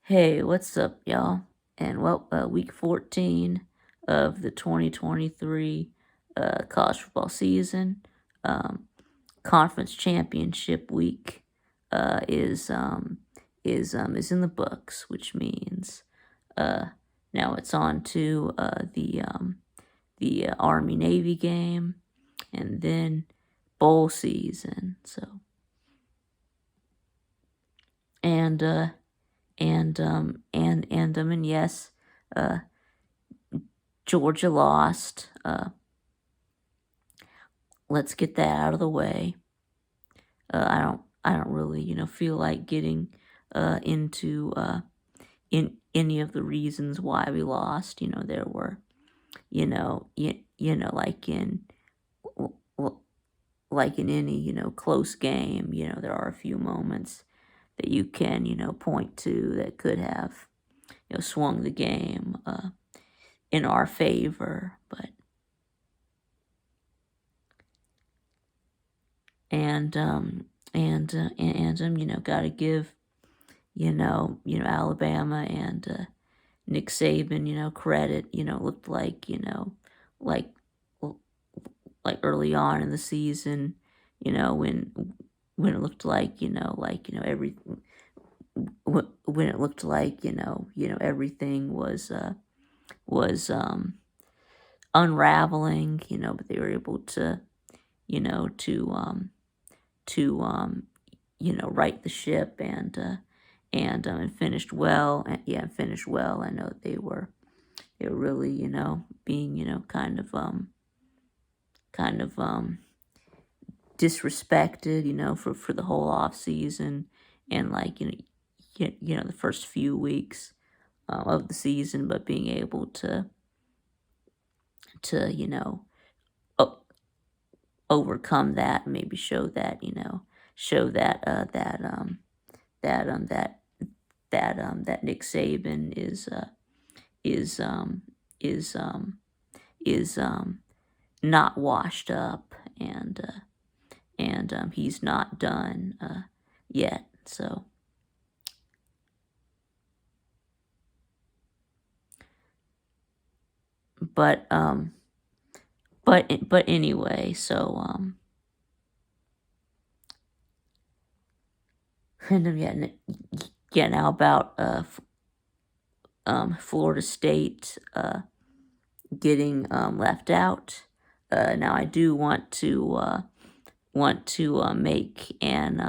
Hey, what's up, y'all? And week 14 of the 2023 college football season, um, conference championship week is in the books, which means uh, now it's on to the Army Navy game, and then bowl season. So and and yes. Uh, Georgia lost. Let's get that out of the way. I don't really, feel like getting into in any of the reasons why we lost. There were, like l- l- like in any, close game, there are a few moments that you can, point to that could have, swung the game in our favor, but and got to give Alabama and Nick Saban, credit. Looked like like l- like early on in the season, when it looked like every when it looked like everything was unraveling, but they were able to you know to um to right the ship and finished well. And yeah, finished well. I know that they were really being kind of disrespected for the whole off season, and like the first few weeks of the season, but being able to o- overcome that, maybe show that show that that that that Nick Saban is is is not washed up, and he's not done yet. So, but but anyway, so and yeah, yeah. Now about Florida State getting left out. Now I do want to make an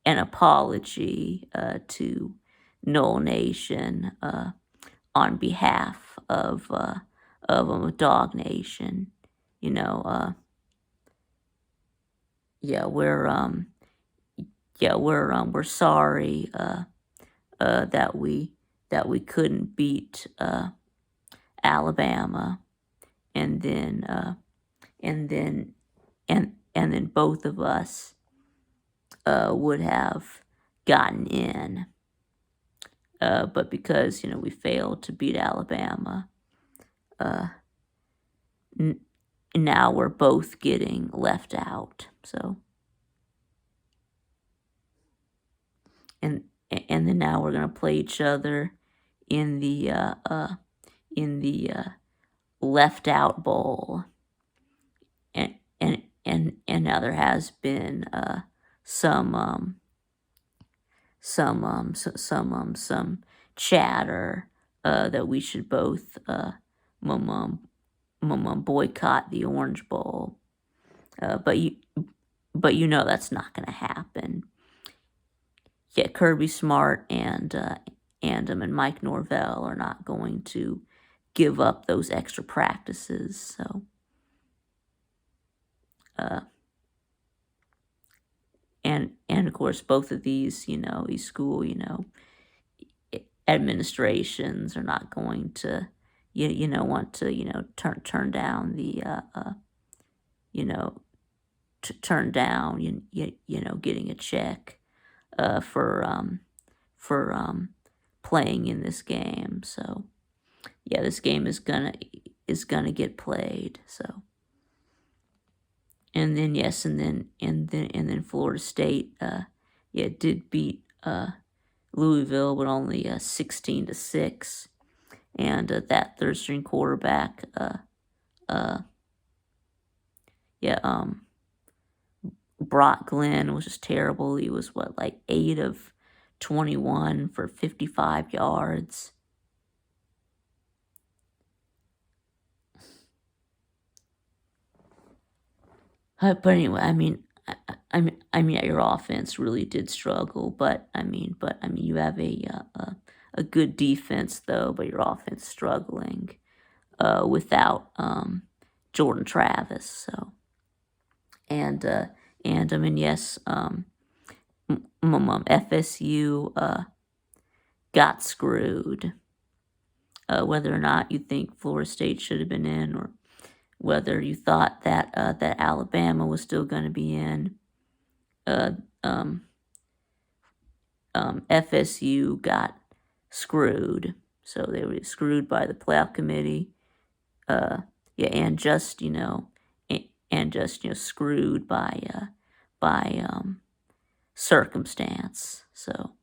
an apology to Knoll Nation on behalf of Dog Nation. You know, yeah, we're sorry that we couldn't beat Alabama, and then and then and then both of us would have gotten in. But because we failed to beat Alabama, uh, n- now we're both getting left out. So and and then now we're gonna play each other in the left out bowl, and now there has been some some chatter that we should both mum, mum, boycott the Orange Bowl, but that's not going to happen. Yeah, Kirby Smart and Mike Norvell are not going to give up those extra practices. So, uh, and of course, both of these school administrations are not going to want to turn down the you know turn down getting a check for playing in this game. So yeah, this game is gonna get played. So, and then yes, and then Florida State, yeah, did beat Louisville, but only 16-6. And that third string quarterback, uh, yeah, Brock Glenn was just terrible. He was like 8 of 21 for 55 yards. But anyway, yeah, your offense really did struggle. But you have a good defense though, but your offense struggling without Jordan Travis. So yes, FSU got screwed. Whether or not you think Florida State should have been in, or whether you thought that that Alabama was still going to be in, uh, um, FSU got screwed. So they were screwed by the playoff committee. And just screwed by circumstance. So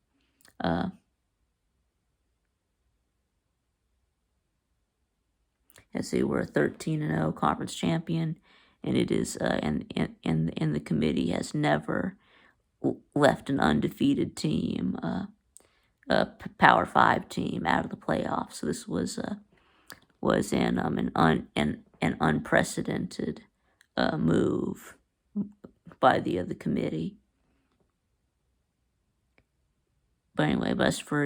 as they were a 13-0 conference champion, and it is and the committee has never left an undefeated team, a Power 5 team, out of the playoffs. So this was an unprecedented move by the committee. But anyway, but as for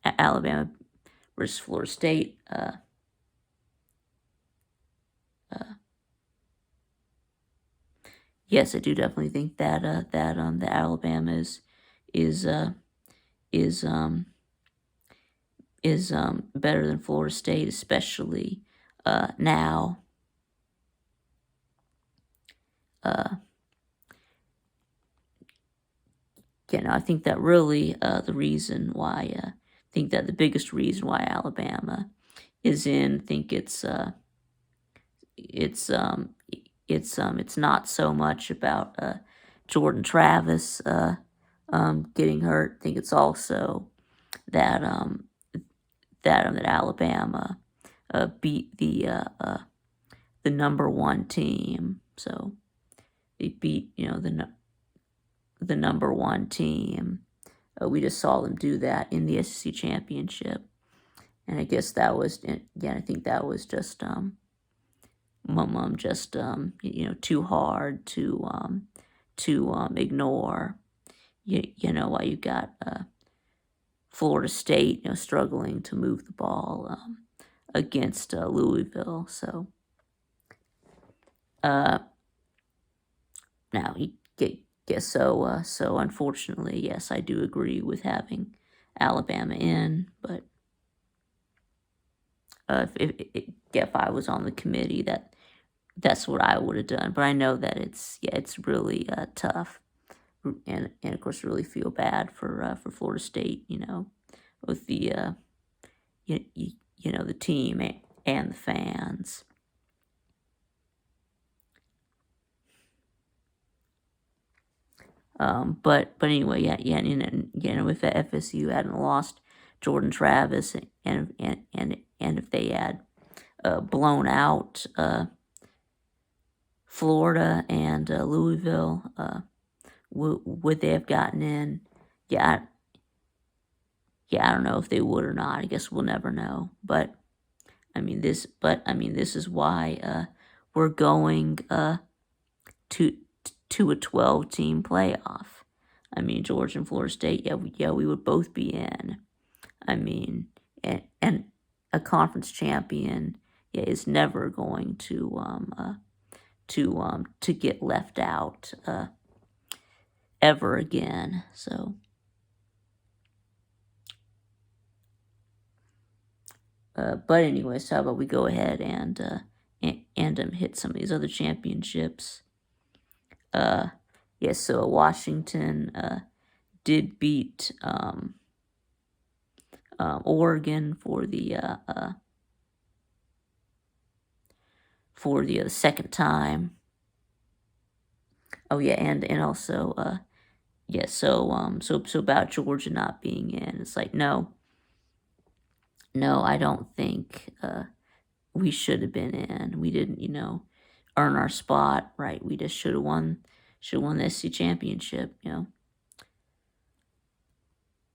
Alabama versus Florida State, yes, I do definitely think that that Alabama is better than Florida State, especially now. I think that really the reason why I think that the biggest reason why Alabama is in, I think it's not so much about Jordan Travis getting hurt. I think it's also that that Alabama beat the number one team. So they beat the number one team. We just saw them do that in the SEC championship, and I guess that was, again, I think that was just too hard to ignore. While you got Florida State struggling to move the ball against Louisville. So now you get. Yes, so unfortunately, yes, I do agree with having Alabama in, but if I was on the committee, that's what I would have done. But I know that it's really tough, and of course, really feel bad for Florida State, with the the team and the fans. But anyway, and if FSU hadn't lost Jordan Travis, and if they had blown out Florida and Louisville, would they have gotten in? I don't know if they would or not. I guess we'll never know. But this is why we're going to a 12-team playoff. Georgia and Florida State, we would both be in. And a conference champion, is never going to get left out ever again. So. But anyway, so how about we go ahead and hit some of these other championships. So Washington did beat Oregon for the second time. Oh yeah, and also yeah, so about Georgia not being in, it's like, no, no, I don't think we should have been in. We didn't, earn our spot, right? We just should have won the SEC championship,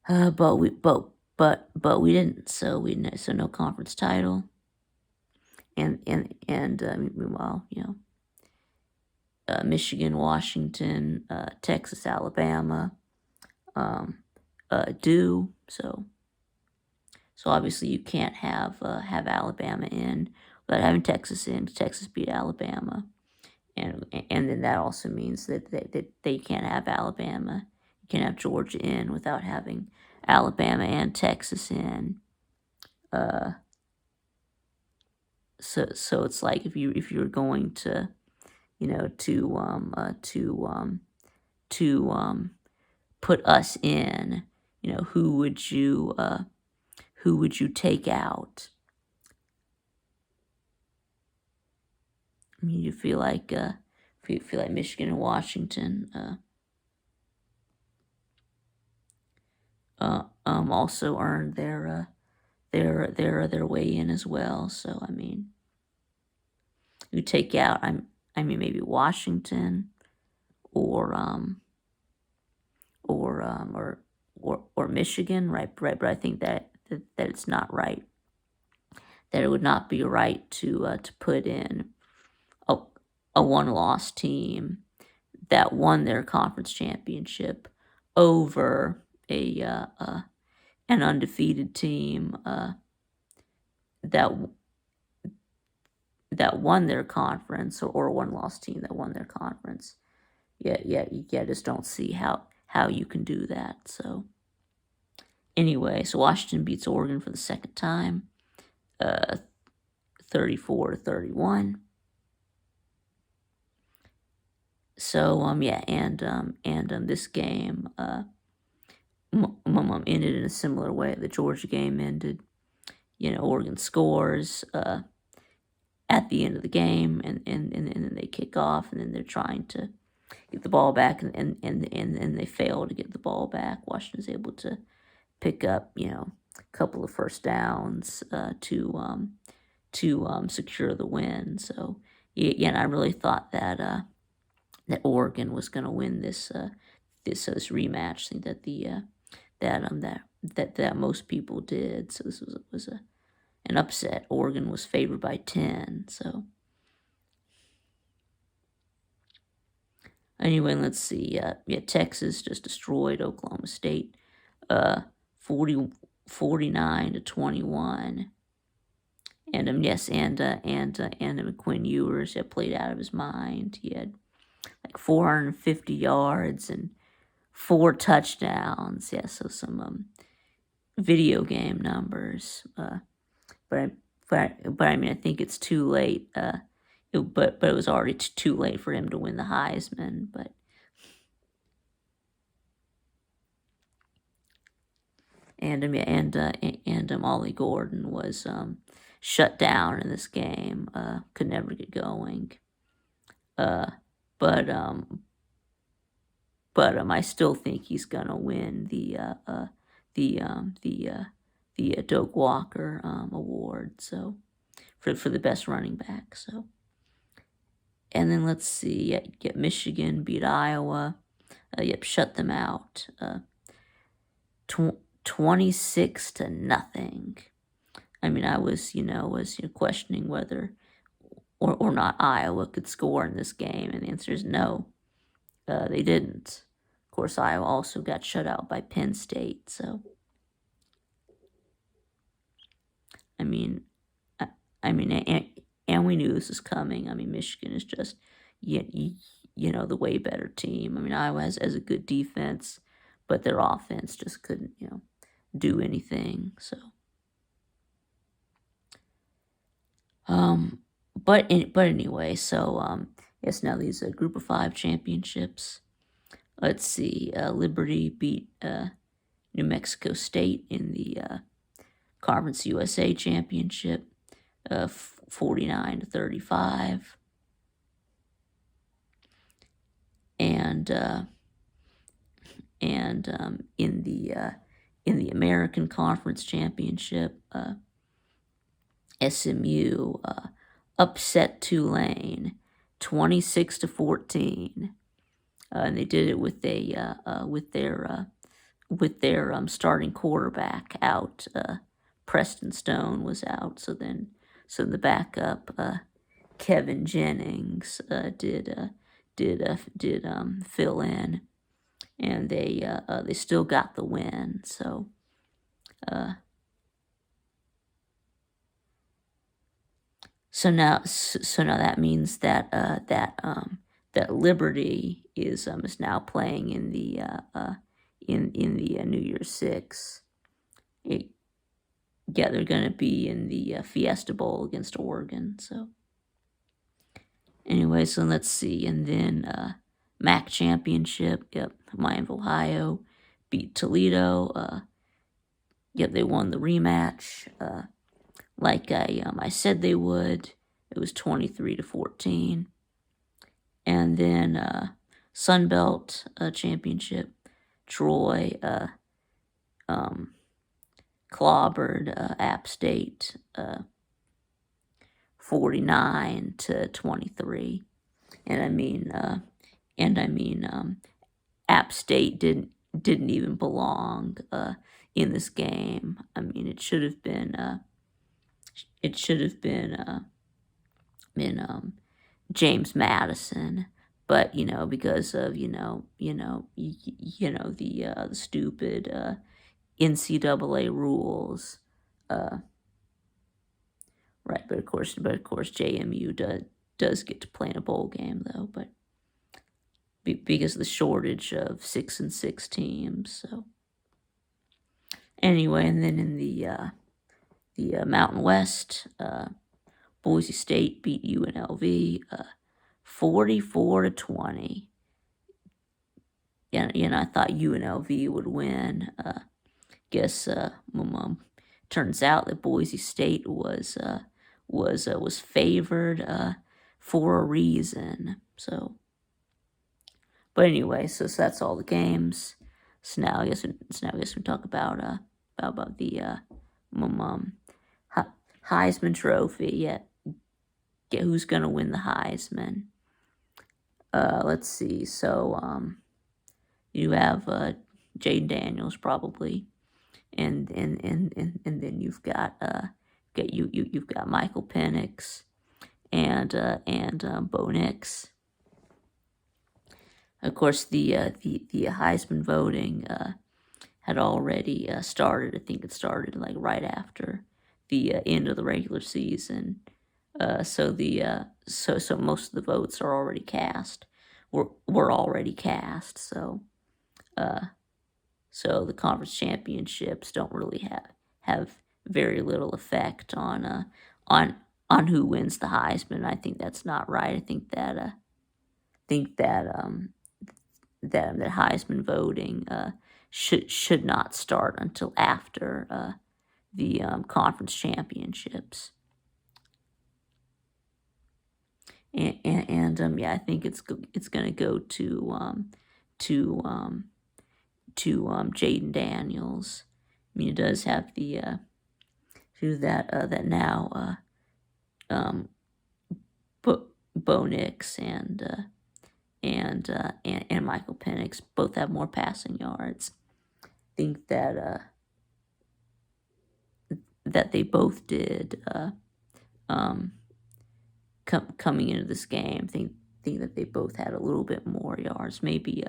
but we didn't. So no conference title, and meanwhile, Michigan, Washington, Texas, Alabama, um, do so. Obviously, you can't have Alabama in without having Texas in. Texas beat Alabama, and then that also means that they can't have Alabama. You can't have Georgia in without having Alabama and Texas in. Uh, so it's like if you're going to to put us in, who would you take out? I mean, you feel like Michigan and Washington also earned their way in as well. So I mean, you take out maybe Washington or or Michigan, right? Right, but I think that it's not right. That it would not be right to put in a a one-loss team that won their conference championship over an undefeated team that that won their conference, or a one-loss team that won their conference. Yeah, just don't see how you can do that. So anyway, so Washington beats Oregon for the second time, uh, 34-31. So yeah, and this game ended in a similar way the Georgia game ended. Oregon scores at the end of the game, and then they kick off, and then they're trying to get the ball back, and they fail to get the ball back. Washington's able to pick up, a couple of first downs to secure the win. So yeah, and I really thought that Oregon was going to win this rematch. I think that that most people did. So this was an upset. Oregon was favored by 10. So anyway, let's see. Texas just destroyed Oklahoma State, 49-21. And yes, and Quinn Ewers had played out of his mind. He had like 450 yards and 4 touchdowns. Yeah, so some video game numbers. But I mean, I think it's too late. But it was already too late for him to win the Heisman. But Ollie Gordon was shut down in this game. Could never get going. But I still think he's gonna win the Doak Walker award. So for the best running back. So, and then let's see. Get Michigan beat Iowa. Shut them out. 26-0. I mean, I was questioning whether or not Iowa could score in this game, and the answer is no. They didn't. Of course, Iowa also got shut out by Penn State. So, I mean, and we knew this was coming. I mean, Michigan is just, the way better team. I mean, Iowa has a good defense, but their offense just couldn't, do anything. So, but anyway, so yes, now these Group of 5 championships. Let's see. Liberty beat New Mexico State in the Conference USA Championship, 49-35. And in the American Conference Championship, SMU upset Tulane 26-14. And they did it with their starting quarterback out. Preston Stone was out, so the backup Kevin Jennings did fill in, and they still got the win. So now that means that Liberty is now playing in the New Year's Six. They're going to be in the Fiesta Bowl against Oregon. So anyway, so let's see, and then MAC championship. Yep, Miami, Ohio beat Toledo. Yep, they won the rematch. Like I said they would. It was 23-14. And then Sun Belt Championship, Troy clobbered App State 49-23. And I mean App State didn't even belong in this game. I mean, it should have been James Madison, but because of the stupid NCAA rules, right? But of course, JMU does get to play in a bowl game though, but because of the shortage of 6-6 teams. So anyway, and then in the Mountain West, Boise State beat UNLV 44-20. And I thought UNLV would win. Guess turns out that Boise State was favored for a reason. So, but anyway, so that's all the games. So now I guess we talk about the Heisman Trophy. Yeah, who's gonna win the Heisman? Let's see. So you have Jayden Daniels probably, and then you've got you've got Michael Penix and Bo Nix. Of course, the Heisman voting had already started. I think it started like right after the end of the regular season. So most of the votes are already cast. Were already cast. So the conference championships don't really have very little effect on who wins the Heisman. I think that's not right. I think that Heisman voting should not start until after the conference championships. And I think it's gonna go to Jayden Daniels. I mean, it does have the that now Bo Nix and Michael Penix both have more passing yards. I think that they both did coming into this game. Think that they both had a little bit more yards. Maybe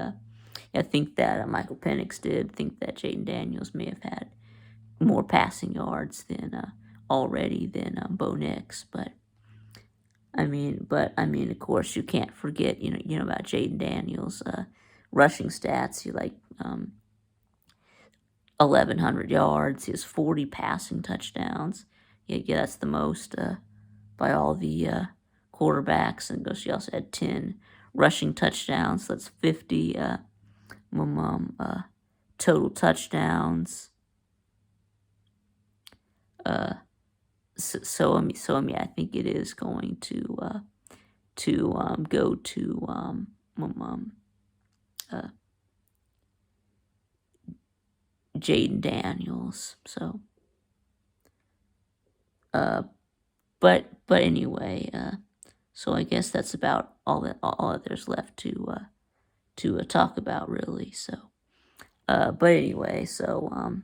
I think that Michael Penix did. Think that Jayden Daniels may have had more passing yards than Bo Nix. But I mean, of course, you can't forget about Jayden Daniels' rushing stats. He 1,100 yards. He has 40 passing touchdowns. Yeah, that's the most by all the quarterbacks. And she also had 10 rushing touchdowns. So that's 50 total touchdowns. So I think it is going to go to Jayden Daniels. So, but anyway, so I guess that's about all that there's left to talk about, really. So, but anyway, so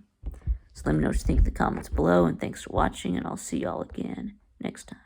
let me know what you think in the comments below, and thanks for watching, and I'll see y'all again next time.